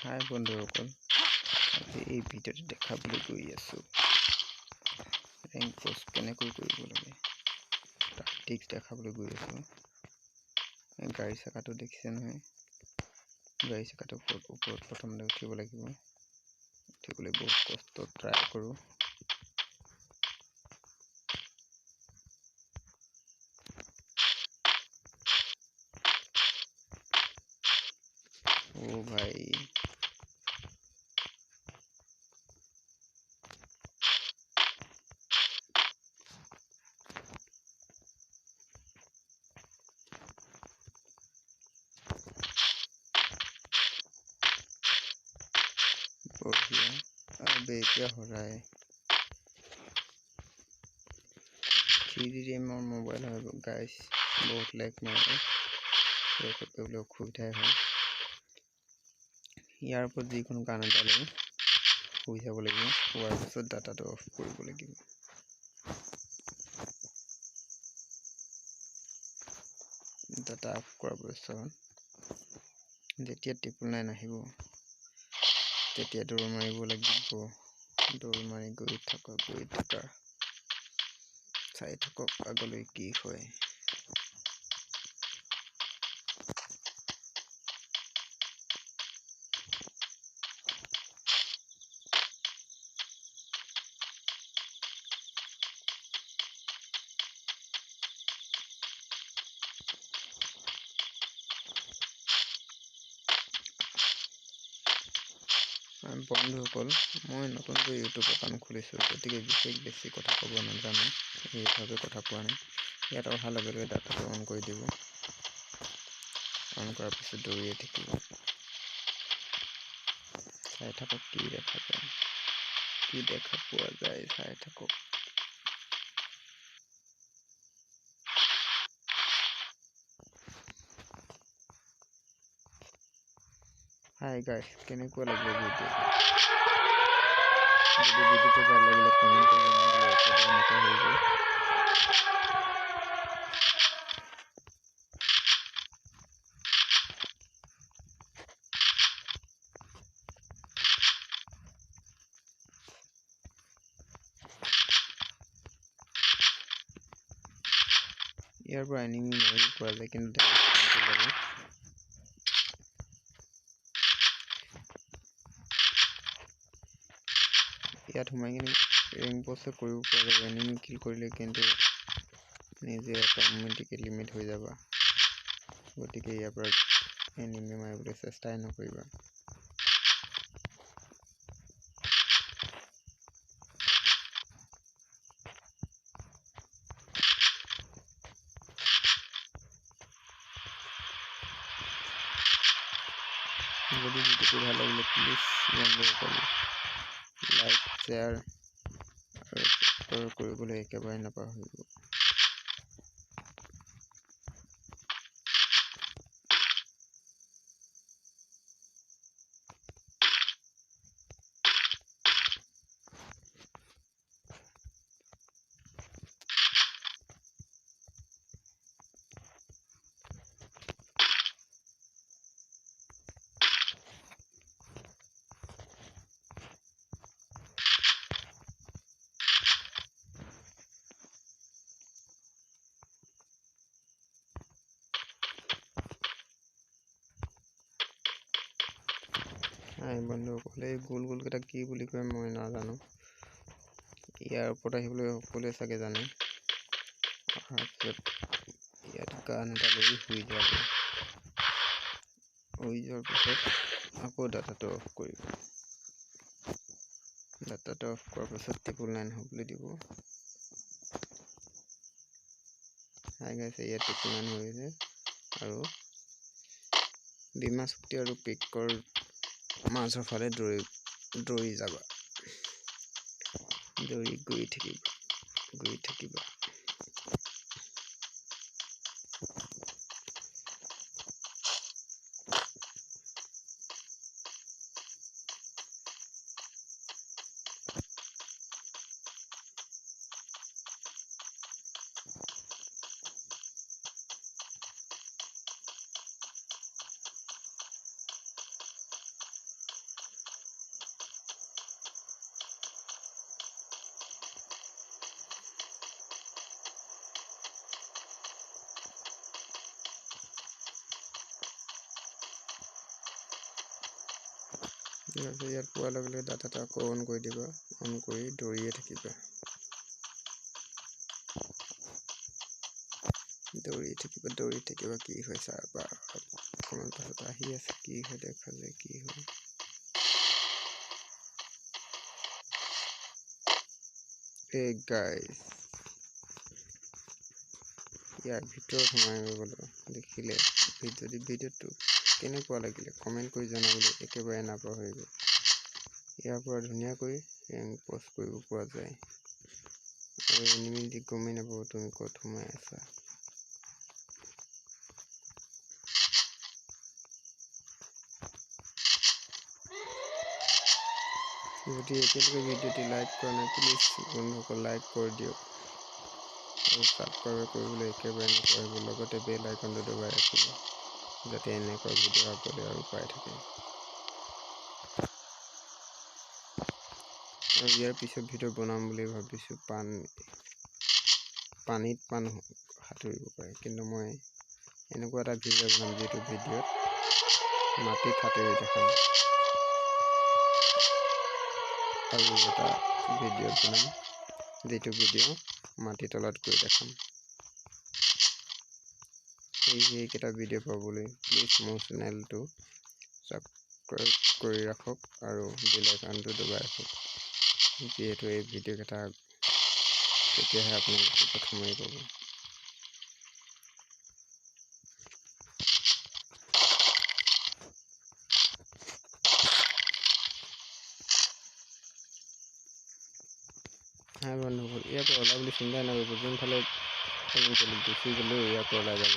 হাই বন্ধুসকল, আজি এই ভিডিঅ'টো দেখাবলৈ গৈ আছোঁ ৰেংক পোষ্ট কেনেকৈ কৰিব লাগে তাৰ টিপছ দেখাবলৈ গৈ আছোঁ। গাড়ী চকাটো দেখিছে নহয়, গাড়ী চকাটোৰ ওপৰত প্ৰথমতে উঠিব লাগিব। উঠিবলৈ বহুত কষ্ট ট্ৰাই কৰোঁ। ও ভাই, বঢ়িয়া। আবে এতিয়া হৰাই 3D ৰেমৰ মোবাইল হয় গাইছ, বহুত লেগ মাৰে, ৰেকৰ্ড কৰিবলৈ অসুবিধাই হয়। ইয়াৰ ওপৰত যিকোনো গান এটা লৈ শুই যাব লাগিব। শোৱাৰ পিছত ডাটাটো অফ কৰিব লাগিব। ডাটা অফ কৰাৰ পিছত যেতিয়া 999 আহিব তেতিয়া দৌৰ মাৰিব লাগিব। দৌৰ মাৰি গৈ থকা চাই থাকক আগলৈ কি হয়। বন্ধুসকল, মই নতুনকৈ ইউটিউব একাউণ্ট খুলিছোঁ, গতিকে বিশেষ বেছি কথা ক'ব নাজানো, সেইভাৱে কথা কোৱা নাই। ইয়াত অহাৰ লগে লগে ডাটাটো অন কৰি দিব। অন কৰাৰ পিছত দৌৰিয়ে থাকিব। চাই থাকক কি দেখা পোৱা যায়, চাই থাকক। হাই গাইছ, কেনেকুৱা লাগিলে ভিডিঅ'টো? যদি ভিডিঅ'টো ভাল লাগিলে কমেণ্ট কৰি জনাবলৈ একেবাৰে নাপাহৰিব। ইয়াৰ পৰা এনিমি মাৰিব পৰা যায়, কিন্তু ইয়াত সোমাই কিনে ৰেংক পোষ্ট কৰিব পৰা যাব। এনিমি কিল কৰিলে কিন্তু নিজে অট'মেটিকেলি লিমিট হৈ যাবা, গতিকে ইয়াৰ পৰা এনিমি মাৰিবলৈ চেষ্টাই নকৰিবা। যদি ভিডিঅ'টো ভাল লাগিলে প্লিজ বন্ধুসকল লাইক, শ্বেয়াৰ আৰু সাবস্ক্ৰাইব কৰিবলৈ একেবাৰে নাপাহৰিব। বন্ধুসকল, এই গোল গোলকেইটা কি বুলি কয় মই নাজানো। ইয়াৰ ওপৰত আহিবলৈ সকলোৱে চাগে জানে। তাৰপিছত ইয়াত গান এটা লৈ শুই যাব। শুই যোৱাৰ পিছত আকৌ ডাটাটো অফ কৰিব। ডাটাটো অফ কৰাৰ পিছত 999 হ'বলৈ দিব। হাই গাইছে, ইয়াত 999 হৈছে আৰু বীমা চুক্তি আৰু পিকৰ মাজৰ ফালে দৌৰি যাবা। দৌৰি গৈ থাকিবা। ইয়াত পোৱাৰ লগে লগে ডাটাটা আকৌ অন কৰি দিবা, অন কৰি দৌৰিয়ে থাকিবা, দৌৰি থাকিবা। কি হয় চাবা, অকণমান পাছত আহি আছে, কি হয় দেখা যায় কি হয়। এই গাইজ ইয়াৰ ভিতৰত সোমাই গ'লো। দেখিলে যদি ভিডিঅ'টো কেনেকুৱা লাগিলে কমেণ্ট কৰি জনাবলৈ একেবাৰে নাপাহৰিব। ইয়াৰ পৰা ধুনীয়াকৈ ৰেংক পোষ্ট কৰিব পৰা যায় আৰু এনিমি দি গমেই নাপাব তুমি ক'ত সোমাই আছা। যদি এতিয়ালৈকে ভিডিঅ'টি লাইক কৰা নাই প্লিজ বন্ধুসকল লাইক কৰি দিয়ক আৰু ছাবস্ক্ৰাইব কৰিবলৈ একেবাৰে নকৰিব, লগতে বেল আইকনটো দবাই ৰাখিব যাতে এনেকুৱা ভিডিঅ' আপলোড আৰু পাই থাকে। আৰু ইয়াৰ পিছত ভিডিঅ' বনাম বুলি ভাবিছোঁ পানীত সাঁতুৰিব পাৰে, কিন্তু মই এনেকুৱা এটা ভিডিঅ' বনাম যিটো ভিডিঅ'ত মাটিত সাঁতুৰি দেখাম, আৰু এটা ভিডিঅ' বনাম যিটো ভিডিঅ' মাটিৰ তলত গৈ দেখাম। সেইকেইটা ভিডিঅ' পাবলৈ প্লিজ মোৰ চেনেলটো ছাবস্ক্ৰাইব কৰি ৰাখক আৰু বেল আইকনটো দবাই ৰাখক, যিহেতু এই ভিডিঅ'কেইটা তেতিয়াহে আপোনালোকে প্ৰথমেই পাব। বন্ধুসকল ইয়াৰ পৰা ওলাবলৈ চিন্তাই নকৰিব, যোনফালে গুচি গ'লেও ইয়াৰ পৰা ওলাই যাব।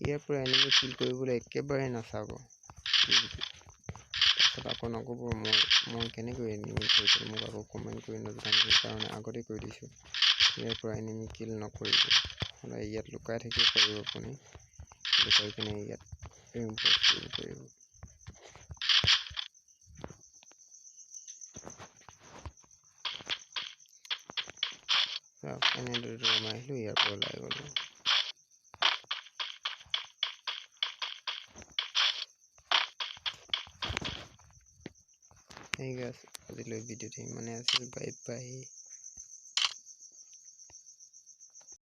ইয়াৰ পৰা এনিমি কিল কৰিবলৈ একেবাৰে নাচাব, তাৰপিছত আকৌ নক'ব মই কেনেকৈ এনিমি কৰিছিলোঁ, মোক আকৌ কমেণ্ট কৰি নজনাব, সেইকাৰণে আগতে কৈ দিছোঁ ইয়াৰ পৰা এনিমি কিল নকৰিব। সদায় ইয়াত লুকাই থাকিব পাৰিব, আপুনি লুকাই কিনে ইয়াত ৰেংক পোষ্ট কৰিব পাৰিব। এনেদৰে সোমাই আহিলোঁ, ইয়াৰ পৰা ওলাই গ'লোঁ। ঠিক আছে, আজিলৈ ভিডিঅ'টো ইমানেই আছিল, বাই বাই।